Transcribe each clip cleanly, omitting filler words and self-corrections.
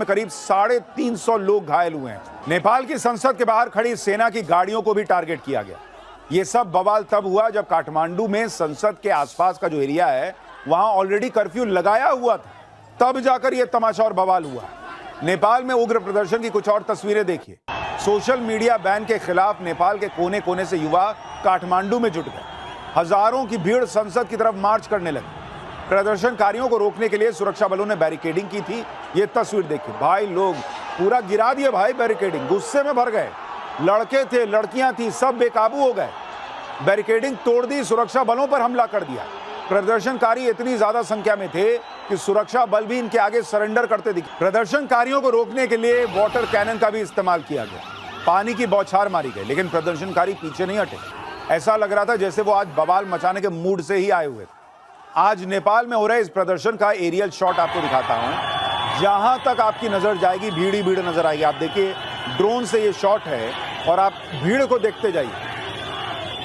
में करीब 350 लोग घायल हुए हैं। नेपाल की संसद के बाहर खड़ी सेना की गाड़ियों को भी टारगेट किया गया। यह सब बवाल तब हुआ जब काठमांडू में संसद के आसपास का जो एरिया है वहां ऑलरेडी कर्फ्यू लगाया हुआ था, तब जाकर यह तमाशा और बवाल हुआ। नेपाल में उग्र प्रदर्शन की कुछ और तस्वीरें देखिए। सोशल मीडिया बैन के खिलाफ नेपाल के कोने कोने से युवा काठमांडू में जुट गए। हजारों की भीड़ संसद की तरफ मार्च करने लगी। प्रदर्शनकारियों को रोकने के लिए सुरक्षा बलों ने बैरिकेडिंग की थी। ये तस्वीर देखिए भाई, लोग पूरा गिरा दिए भाई बैरिकेडिंग, गुस्से में भर गए। लड़के थे, लड़कियां थी, सब बेकाबू हो गए। बैरिकेडिंग तोड़ दी, सुरक्षा बलों पर हमला कर दिया। प्रदर्शनकारी इतनी ज्यादा संख्या में थे कि सुरक्षा बल भी इनके आगे सरेंडर करते दिखे। प्रदर्शनकारियों को रोकने के लिए वाटर कैनन का भी इस्तेमाल किया गया, पानी की बौछार मारी गई, लेकिन प्रदर्शनकारी पीछे नहीं हटे। ऐसा लग रहा था जैसे वो आज बवाल मचाने के मूड से ही आए हुए थे। आज नेपाल में हो रहे इस प्रदर्शन का एरियल शॉट आपको दिखाता हूं। जहां तक आपकी नजर जाएगी भीड़ ही भीड़ नजर आएगी। आप देखिए, ड्रोन से ये शॉट है और आप भीड़ को देखते जाइए।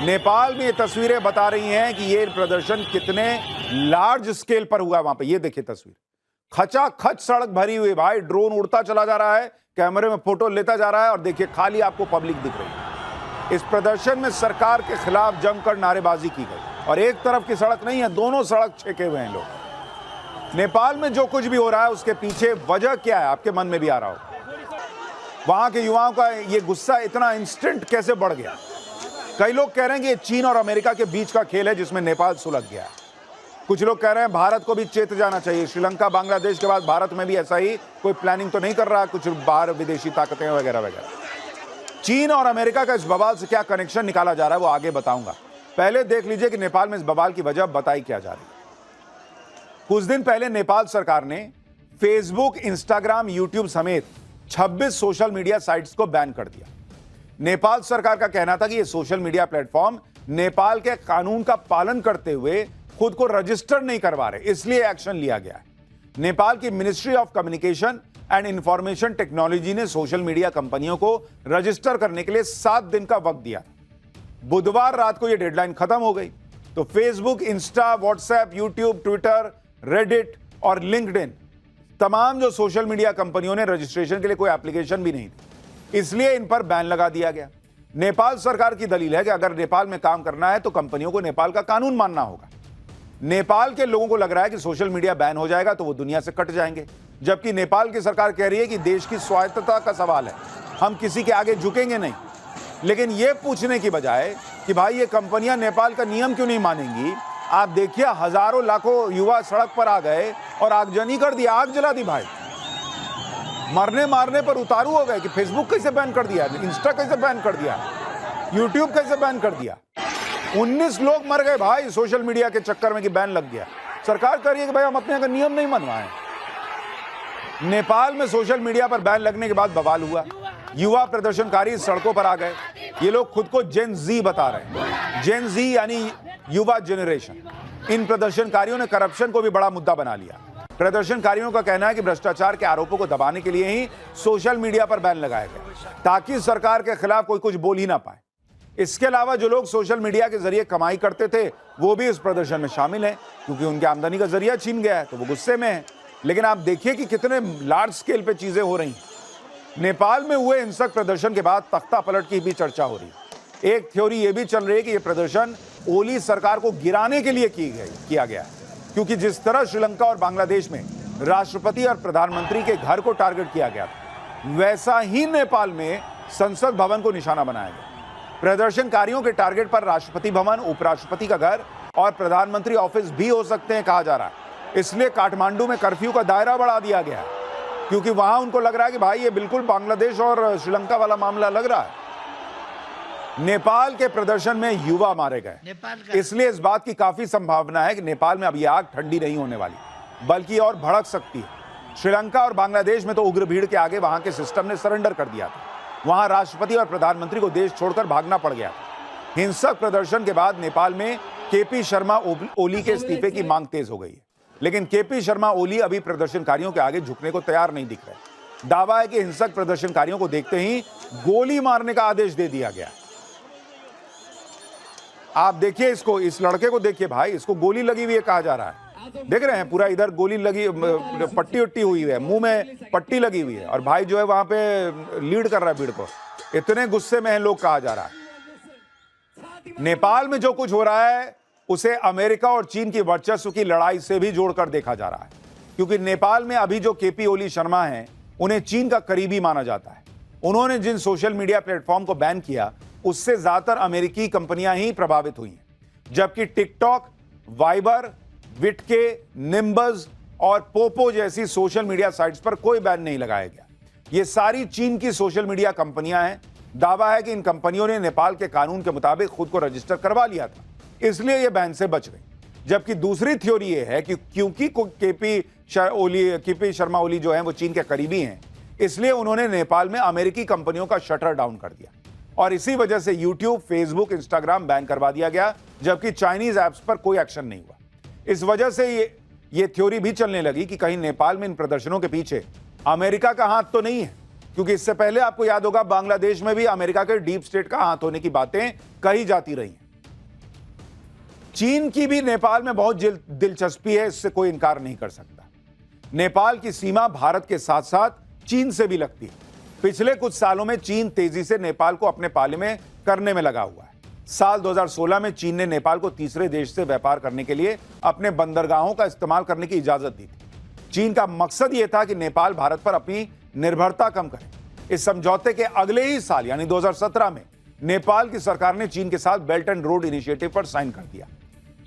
नेपाल में ये तस्वीरें बता रही हैं कि ये प्रदर्शन कितने लार्ज स्केल पर हुआ है। वहां पे ये देखिए तस्वीर, खचाखच सड़क भरी हुई भाई, ड्रोन उड़ता चला जा रहा है, कैमरे में फोटो लेता जा रहा है और देखिए खाली आपको पब्लिक दिख रही है। इस प्रदर्शन में सरकार के खिलाफ जमकर नारेबाजी की गई और एक तरफ की सड़क नहीं है, दोनों सड़क छेके हुए हैं लोग। नेपाल में जो कुछ भी हो रहा है उसके पीछे वजह क्या है, आपके मन में भी आ रहा हो। वहां के युवाओं का ये गुस्सा इतना इंस्टेंट कैसे बढ़ गया। कई लोग कह रहे हैं कि ये चीन और अमेरिका के बीच का खेल है जिसमें नेपाल सुलझ गया है। कुछ लोग कह रहे हैं भारत को भी चेत जाना चाहिए। श्रीलंका बांग्लादेश के बाद भारत में भी ऐसा ही कोई प्लानिंग तो नहीं कर रहा, कुछ बाहर विदेशी ताकतें वगैरह वगैरह। चीन और अमेरिका का इस बवाल से क्या कनेक्शन निकाला जा रहा है वो आगे बताऊंगा। पहले देख लीजिए कि नेपाल में इस बवाल की वजह बताई क्या जा रही है। कुछ दिन पहले नेपाल सरकार ने फेसबुक, इंस्टाग्राम, यूट्यूब समेत 26 सोशल मीडिया साइट्स को बैन कर दिया। नेपाल सरकार का कहना था कि ये सोशल मीडिया प्लेटफॉर्म नेपाल के कानून का पालन करते हुए खुद को रजिस्टर नहीं करवा रहे, इसलिए एक्शन लिया गया है। नेपाल की ministry of communication and information technology ने सोशल मीडिया कंपनियों को रजिस्टर करने के लिए 7 दिन का वक्त दिया। बुधवार रात को यह डेडलाइन खत्म हो गई तो Facebook, Insta, WhatsApp, YouTube, Twitter, Reddit और लिंक्डइन, तमाम जो सोशल मीडिया कंपनियों ने रजिस्ट्रेशन के लिए कोई एप्लीकेशन भी नहीं थी, इसलिए इन पर बैन लगा दिया गया। नेपाल सरकार की दलील है कि अगर नेपाल में काम करना है तो कंपनियों को नेपाल का कानून मानना होगा। नेपाल के लोगों को लग रहा है कि सोशल मीडिया बैन हो जाएगा तो वो दुनिया से कट जाएंगे, जबकि नेपाल की सरकार कह रही है कि देश की स्वायत्तता का सवाल है, हम किसी के आगे झुकेंगे नहीं। लेकिन यह पूछने की बजाय कि भाई ये कंपनियां नेपाल का नियम क्यों नहीं मानेंगी, आप देखिए हजारों लाखों युवा सड़क पर आ गए और आगजनी कर दी, आग जला दी भाई। मरने मारने पर उतारू हो गए कि फेसबुक कैसे बैन कर दिया, इंस्टा कैसे बैन कर दिया, यूट्यूब कैसे बैन कर दिया। 19 लोग मर गए भाई सोशल मीडिया के चक्कर में कि बैन लग गया। सरकार कह रही है कि भाई हम अपने का नियम नहीं मनवाएं। नेपाल में सोशल मीडिया पर बैन लगने के बाद बवाल हुआ। युवा प्रदर्शनकारी सड़कों पर आ गए। ये लोग खुद को जेन जी बता रहे हैं, जेन जी यानी युवा जनरेशन। इन प्रदर्शनकारियों ने करप्शन को भी बड़ा मुद्दा बना लिया। प्रदर्शनकारियों का कहना है कि भ्रष्टाचार के आरोपों को दबाने के लिए ही सोशल मीडिया पर बैन लगाया गया, ताकि सरकार के खिलाफ कोई कुछ बोल ही ना पाए। इसके अलावा जो लोग सोशल मीडिया के जरिए कमाई करते थे वो भी इस प्रदर्शन में शामिल हैं, क्योंकि उनके आमदनी का जरिया छीन गया है तो वो गुस्से में है। लेकिन आप देखिए कि कितने लार्ज स्केल पे चीजें हो रही हैं। नेपाल में हुए हिंसक प्रदर्शन के बाद तख्ता पलट की भी चर्चा हो रही है। एक थ्योरी यह भी चल रही है कि यह प्रदर्शन ओली सरकार को गिराने के लिए किया गया है, क्योंकि जिस तरह श्रीलंका और बांग्लादेश में राष्ट्रपति और प्रधानमंत्री के घर को टारगेट किया गया था, वैसा ही नेपाल में संसद भवन को निशाना बनाया गया। प्रदर्शनकारियों के टारगेट पर राष्ट्रपति भवन, उपराष्ट्रपति का घर और प्रधानमंत्री ऑफिस भी हो सकते हैं कहा जा रहा है। इसलिए काठमांडू में कर्फ्यू का दायरा बढ़ा दिया गया है, क्योंकि वहां उनको लग रहा है कि भाई ये बिल्कुल बांग्लादेश और श्रीलंका वाला मामला लग रहा है। नेपाल के प्रदर्शन में युवा मारे गए, इसलिए इस बात की काफी संभावना है कि नेपाल में अब यह आग ठंडी नहीं होने वाली, बल्कि और भड़क सकती है। श्रीलंका और बांग्लादेश में तो उग्र भीड़ के आगे वहां के सिस्टम ने सरेंडर कर दिया था। वहां राष्ट्रपति और प्रधानमंत्री को देश छोड़कर भागना पड़ गया। हिंसक प्रदर्शन के बाद नेपाल में केपी शर्मा ओली के इस्तीफे की मांग तेज हो गई है, लेकिन केपी शर्मा ओली अभी प्रदर्शनकारियों के आगे झुकने को तैयार नहीं दिख रहे। दावा है कि हिंसक प्रदर्शनकारियों को देखते ही गोली मारने का आदेश दे दिया गया। आप देखिए इसको, इस लड़के को देखिए भाई, इसको गोली लगी हुई है कहा जा रहा है। देख रहे हैं पूरा इधर गोली लगी, पट्टी उट्टी हुई है, मुंह में पट्टी लगी हुई है, और भाई जो है वहां पे लीड कर रहा है भीड़ को। इतने गुस्से में है लोग, कहा जा रहा है। नेपाल में जो कुछ हो रहा है उसे अमेरिका और चीन की वर्चस्व की लड़ाई से भी जोड़कर देखा जा रहा है, क्योंकि नेपाल में अभी जो केपी ओली शर्मा हैं उन्हें चीन का करीबी माना जाता है। उन्होंने जिन सोशल मीडिया प्लेटफॉर्म को बैन किया उससे ज्यादातर अमेरिकी कंपनियां ही प्रभावित हुई हैं, जबकि टिकटॉक, वाइबर, विटके, निम्बस और पोपो जैसी सोशल मीडिया साइट्स पर कोई बैन नहीं लगाया गया। ये सारी चीन की सोशल मीडिया कंपनियां हैं। दावा है कि इन कंपनियों ने नेपाल के कानून के मुताबिक खुद को रजिस्टर करवा लिया था, इसलिए ये बैन से बच गई। जबकि दूसरी थ्योरी ये है कि क्योंकि केपी शर्मा ओली जो है वो चीन के करीबी हैं, इसलिए उन्होंने नेपाल में अमेरिकी कंपनियों का शटर डाउन कर दिया और इसी वजह से यूट्यूब, फेसबुक, इंस्टाग्राम बैन करवा दिया गया, जबकि चाइनीज ऐप्स पर कोई एक्शन नहीं हुआ। इस वजह से ये थ्योरी भी चलने लगी कि कहीं नेपाल में इन प्रदर्शनों के पीछे अमेरिका का हाथ तो नहीं है, क्योंकि इससे पहले आपको याद होगा बांग्लादेश में भी अमेरिका के डीप स्टेट का हाथ होने की बातें कही जाती रही। चीन की भी नेपाल में बहुत दिलचस्पी है, इससे कोई इनकार नहीं कर सकता। नेपाल की सीमा भारत के साथ साथ चीन से भी लगती है। पिछले कुछ सालों में चीन तेजी से नेपाल को अपने पाले में करने में लगा हुआ है। साल 2016 में चीन ने नेपाल को तीसरे देश से व्यापार करने के लिए अपने बंदरगाहों का इस्तेमाल करने की इजाजत दी थी। चीन का मकसद यह था कि नेपाल भारत पर अपनी निर्भरता कम करे। इस समझौते के अगले ही साल यानी 2017 में नेपाल की सरकार ने चीन के साथ बेल्ट एंड रोड इनिशिएटिव पर साइन कर दिया।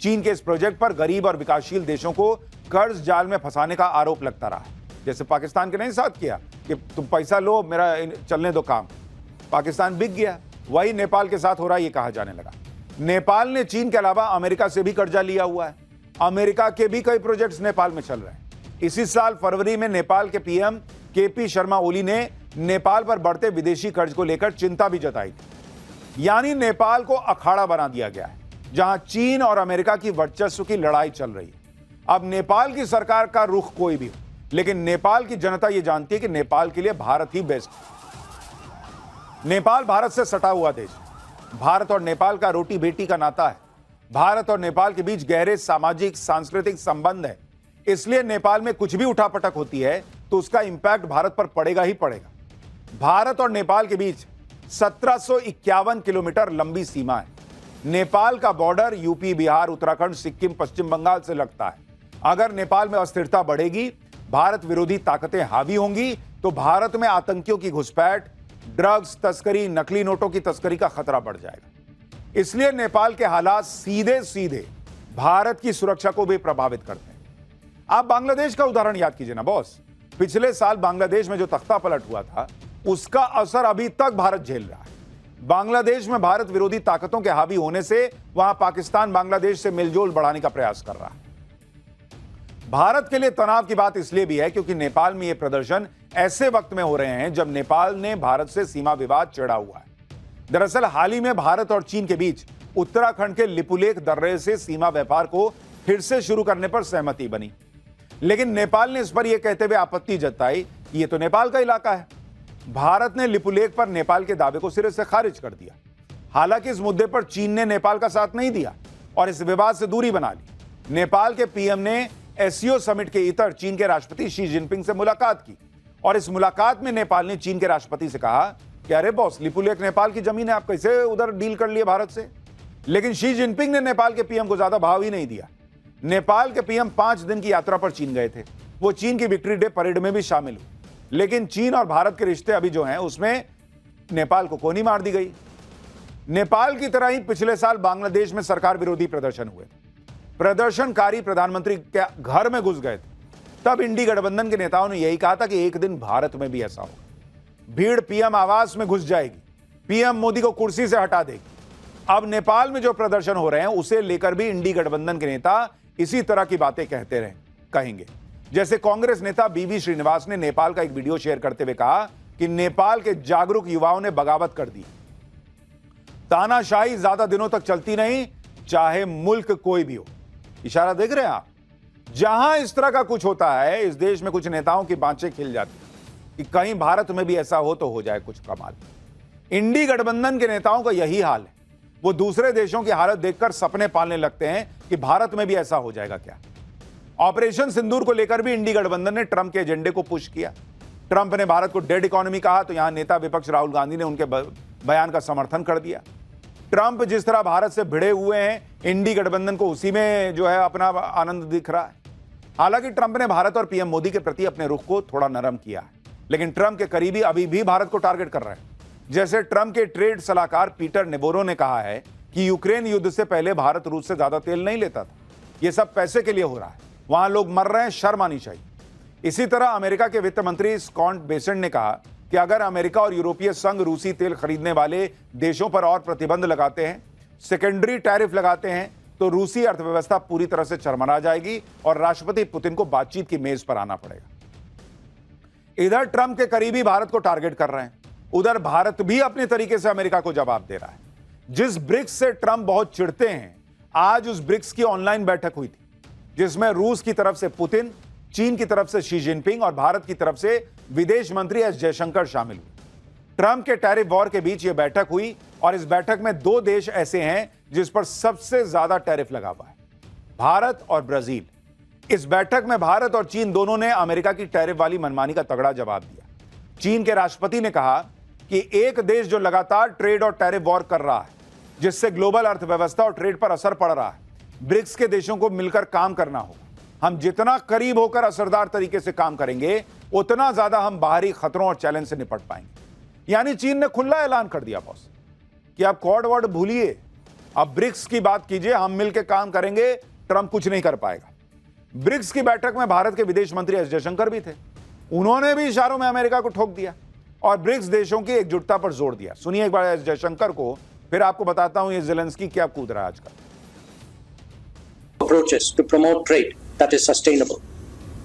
चीन के इस प्रोजेक्ट पर गरीब और विकासशील देशों को कर्ज जाल में फंसाने का आरोप लगता रहा है। जैसे पाकिस्तान के नहीं साथ किया कि तुम पैसा लो, मेरा चलने दो काम, पाकिस्तान बिक गया। वही नेपाल के साथ हो रहा है, ये कहा जाने लगा। नेपाल ने चीन के अलावा अमेरिका से भी कर्जा लिया हुआ है। अमेरिका के भी कई प्रोजेक्ट्स नेपाल में चल रहे हैं। इसी साल फरवरी में नेपाल के पीएम केपी शर्मा ओली ने नेपाल पर बढ़ते विदेशी कर्ज को लेकर चिंता भी जताई थी। यानी नेपाल को अखाड़ा बना दिया गया है, जहां चीन और अमेरिका की वर्चस्व की लड़ाई चल रही है। अब नेपाल की सरकार का रुख कोई भी हो, लेकिन नेपाल की जनता यह जानती है कि नेपाल के लिए भारत ही बेस्ट है। नेपाल भारत से सटा हुआ देश, भारत और नेपाल का रोटी बेटी का नाता है। भारत और नेपाल के बीच गहरे सामाजिक सांस्कृतिक संबंध है, इसलिए नेपाल में कुछ भी उठापटक होती है तो उसका इंपैक्ट भारत पर पड़ेगा ही पड़ेगा। भारत और नेपाल के बीच 1751 किलोमीटर लंबी सीमा है। नेपाल का बॉर्डर यूपी, बिहार, उत्तराखंड, सिक्किम, पश्चिम बंगाल से लगता है। अगर नेपाल में अस्थिरता बढ़ेगी, भारत विरोधी ताकतें हावी होंगी, तो भारत में आतंकियों की घुसपैठ, ड्रग्स तस्करी, नकली नोटों की तस्करी का खतरा बढ़ जाएगा। इसलिए नेपाल के हालात सीधे सीधे भारत की सुरक्षा को भी प्रभावित करते हैं। आप बांग्लादेश का उदाहरण याद कीजिए ना बॉस। पिछले साल बांग्लादेश में जो तख्ता पलट हुआ था, उसका असर अभी तक भारत झेल रहा है। बांग्लादेश में भारत विरोधी ताकतों के हावी होने से वहां पाकिस्तान बांग्लादेश से मेलजोल बढ़ाने का प्रयास कर रहा है। भारत के लिए तनाव की बात इसलिए भी है क्योंकि नेपाल में ये प्रदर्शन ऐसे वक्त में हो रहे हैं जब नेपाल ने भारत से सीमा विवाद छेड़ा हुआ है। दरअसल हाल ही में भारत और चीन के बीच उत्तराखंड के लिपुलेख दर्रे से सीमा व्यापार को फिर से शुरू करने पर सहमति बनी, लेकिन नेपाल ने इस पर यह कहते हुए आपत्ति जताई कि यह तो नेपाल का इलाका है। भारत ने लिपुलेख पर नेपाल के दावे को सिरे से खारिज कर दिया। हालांकि इस मुद्दे पर चीन ने नेपाल का साथ नहीं दिया और इस विवाद से दूरी बना ली। नेपाल के पीएम ने एससीओ समिट के इतर चीन के राष्ट्रपति शी जिनपिंग से मुलाकात की और इस मुलाकात में नेपाल ने चीन के राष्ट्रपति से कहा कि अरे बॉस, लिपुलेख नेपाल की जमीन है, आप कैसे उधर डील कर लिए भारत से। लेकिन शी जिनपिंग ने नेपाल के पीएम को ज्यादा भाव ही नहीं दिया। नेपाल के पीएम 5 दिन की यात्रा पर चीन गए थे। वो चीन की विक्ट्री डे परेड में भी शामिल हुए, लेकिन चीन और भारत के रिश्ते अभी जो हैं उसमें नेपाल को कोनी मार दी गई। नेपाल की तरह ही पिछले साल बांग्लादेश में सरकार विरोधी प्रदर्शन हुए थे। प्रदर्शनकारी प्रधानमंत्री के घर में घुस गए थे। तब इंडी गठबंधन के नेताओं ने यही कहा था कि एक दिन भारत में भी ऐसा होगा। भीड़ पीएम आवास में घुस जाएगी, पीएम मोदी को कुर्सी से हटा देगी। अब नेपाल में जो प्रदर्शन हो रहे हैं उसे लेकर भी इंडी गठबंधन के नेता इसी तरह की बातें कहेंगे। जैसे कांग्रेस नेता बीवी श्रीनिवास ने नेपाल का एक वीडियो शेयर करते हुए कहा कि नेपाल के जागरूक युवाओं ने बगावत कर दी। तानाशाही ज्यादा दिनों तक चलती नहीं, चाहे मुल्क कोई भी हो। इशारा देख रहे हैं आप। जहां इस तरह का कुछ होता है, इस देश में कुछ नेताओं की बाँचें खिल जाती कि कहीं भारत में भी ऐसा हो तो हो जाए कुछ कमाल। इंडी गठबंधन के नेताओं का यही हाल है। वो दूसरे देशों की हालत देखकर सपने पालने लगते हैं कि भारत में भी ऐसा हो जाएगा क्या। ऑपरेशन सिंदूर को लेकर भी इंडी गठबंधन ने ट्रंप के एजेंडे को पुश किया। ट्रंप ने भारत को डेड इकोनॉमी कहा तो यहां नेता विपक्ष राहुल गांधी ने उनके बयान का समर्थन कर दिया। ट्रंप जिस तरह भारत से भिड़े हुए हैं, इंडी गठबंधन को उसी में जो है अपना आनंद दिख रहा है। हालांकि ट्रंप ने भारत और पीएम मोदी के प्रति अपने रुख को थोड़ा नरम किया है, लेकिन ट्रंप के करीबी अभी भी भारत को टारगेट कर रहे हैं। जैसे ट्रंप के ट्रेड सलाहकार पीटर नेबोरो ने कहा है कि यूक्रेन युद्ध से पहले भारत रूस से ज्यादा तेल नहीं लेता था, यह सब पैसे के लिए हो रहा है, वहां लोग मर रहे हैं, शर्म आनी चाहिए। इसी तरह अमेरिका के वित्त मंत्री स्कॉट बेसेंट ने कहा कि अगर अमेरिका और यूरोपीय संघ रूसी तेल खरीदने वाले देशों पर और प्रतिबंध लगाते हैं, सेकेंडरी टैरिफ लगाते हैं, तो रूसी अर्थव्यवस्था पूरी तरह से चरमरा जाएगी और राष्ट्रपति पुतिन को बातचीत की मेज पर आना पड़ेगा। इधर ट्रंप के करीबी भारत को टारगेट कर रहे हैं, उधर भारत भी अपने तरीके से अमेरिका को जवाब दे रहा है। जिस ब्रिक्स से ट्रंप बहुत चिढ़ते हैं, आज उस ब्रिक्स की ऑनलाइन बैठक हुई थी, जिसमें रूस की तरफ से पुतिन, चीन की तरफ से शी जिनपिंग और भारत की तरफ से विदेश मंत्री एस जयशंकर शामिल हुए। ट्रंप के टैरिफ वॉर के बीच यह बैठक हुई और इस बैठक में दो देश ऐसे हैं जिस पर सबसे ज्यादा टैरिफ लगा हुआ है, भारत और ब्राजील। इस बैठक में भारत और चीन दोनों ने अमेरिका की टैरिफ वाली मनमानी का तगड़ा जवाब दिया। चीन के राष्ट्रपति ने कहा कि एक देश जो लगातार ट्रेड और टैरिफ वॉर कर रहा है, जिससे ग्लोबल अर्थव्यवस्था और ट्रेड पर असर पड़ रहा है, ब्रिक्स के देशों को मिलकर काम करना होगा। हम जितना करीब होकर असरदार तरीके से काम करेंगे, उतना ज्यादा हम बाहरी खतरों और चैलेंज से निपट पाएंगे। यानी चीन ने खुला ऐलान कर दिया बॉस कि आप कॉड वर्ड भूलिए, अब ब्रिक्स की बात कीजिए, हम मिलकर काम करेंगे, ट्रंप कुछ नहीं कर पाएगा। ब्रिक्स की बैठक में भारत के विदेश मंत्री एस जयशंकर भी थे, उन्होंने भी इशारों में अमेरिका को ठोक दिया और ब्रिक्स देशों की एकजुटता पर जोर दिया। सुनिए एक बार एस जयशंकर को, फिर आपको बताता हूं ये ज़ेलेंस्की क्या कूद रहा है आजकल। Approaches to promote trade that is sustainable.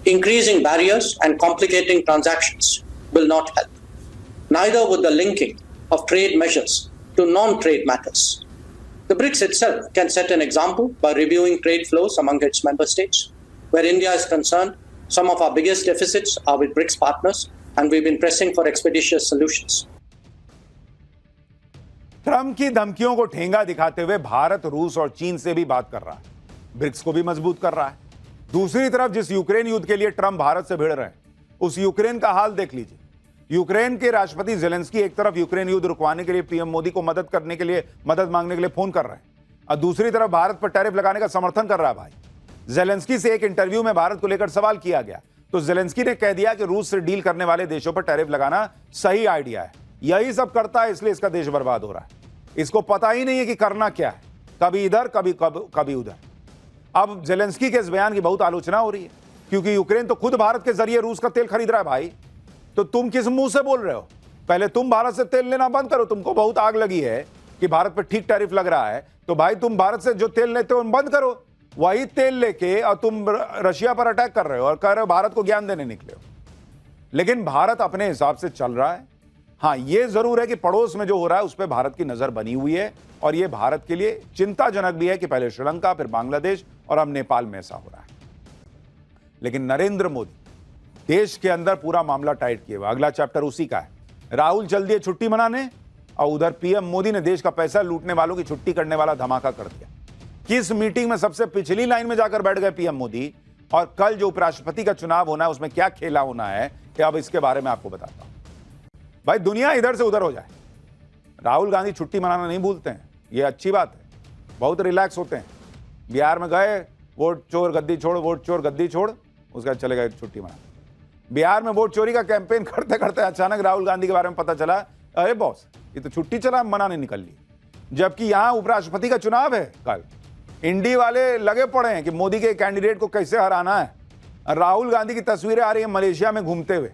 Increasing barriers and complicating transactions will not help. Neither would the linking of trade measures to non-trade matters. The BRICS itself can set an example by reviewing trade flows among its member states. Where India is concerned, some of our biggest deficits are with BRICS partners, and we've been pressing for expeditious solutions. Trump की धमकियों को ठेंगा दिखाते हुए भारत, रूस और चीन से भी बात कर रहा है, ब्रिक्स को भी मजबूत कर रहा है। दूसरी तरफ जिस यूक्रेन युद्ध के लिए ट्रंप भारत से भिड़ रहे हैं, उस यूक्रेन का हाल देख लीजिए। यूक्रेन के राष्ट्रपति ज़ेलेंस्की एक तरफ यूक्रेन युद्ध रुकवाने के लिए पीएम मोदी को मदद मांगने के लिए फोन कर रहे हैं और दूसरी तरफ भारत पर टैरिफ लगाने का समर्थन कर रहा है। भाई ज़ेलेंस्की से एक इंटरव्यू में भारत को लेकर सवाल किया गया तो ज़ेलेंस्की ने कह दिया कि रूस से डील करने वाले देशों पर टैरिफ लगाना सही आइडिया है, यही सब करता है इसलिए इसका देश बर्बाद हो रहा है। इसको पता ही नहीं है कि करना क्या है, कभी इधर कभी उधर। अब ज़ेलेंस्की के इस बयान की बहुत आलोचना हो रही है क्योंकि यूक्रेन तो खुद भारत के जरिए रूस का तेल खरीद रहा है। भाई तो तुम किस मुंह से बोल रहे हो? पहले तुम भारत से तेल लेना बंद करो। तुमको बहुत आग लगी है कि भारत पर ठीक टैरिफ लग रहा है, तो भाई तुम भारत से जो तेल लेते हो बंद करो। वही तेल लेके और तुम रशिया पर अटैक कर रहे हो और कह रहे हो भारत को ज्ञान देने निकले हो। लेकिन भारत अपने हिसाब से चल रहा है। हाँ, यह जरूर है कि पड़ोस में जो हो रहा है उस पर भारत की नजर बनी हुई है और यह भारत के लिए चिंताजनक भी है कि पहले श्रीलंका, फिर बांग्लादेश और अब नेपाल में ऐसा हो रहा है। लेकिन नरेंद्र मोदी देश के अंदर पूरा मामला टाइट किए हुआ, अगला चैप्टर उसी का है। राहुल चल दिए छुट्टी मनाने और उधर पीएम मोदी ने देश का पैसा लूटने वालों की छुट्टी करने वाला धमाका कर दिया। किस मीटिंग में सबसे पिछली लाइन में जाकर बैठ गए पीएम मोदी और कल जो उपराष्ट्रपति का चुनाव होना है उसमें क्या खेला होना है, कि अब इसके बारे में आपको बताता हूं। भाई दुनिया इधर से उधर हो जाए, राहुल गांधी छुट्टी मनाना नहीं भूलते हैं, ये अच्छी बात है, बहुत रिलैक्स होते हैं। बिहार में गए, वोट चोर गद्दी छोड़, वोट चोर गद्दी छोड़, उसके बाद चले गए छुट्टी मनाने। बिहार में वोट चोरी का कैंपेन करते करते अचानक राहुल गांधी के बारे में पता चला, अरे बॉस ये तो छुट्टी चला मनाने निकल ली। जबकि यहां उपराष्ट्रपति का चुनाव है कल, इंडी वाले लगे पड़े हैं कि मोदी के कैंडिडेट को कैसे हराना है। राहुल गांधी की तस्वीरें आ रही है मलेशिया में घूमते हुए।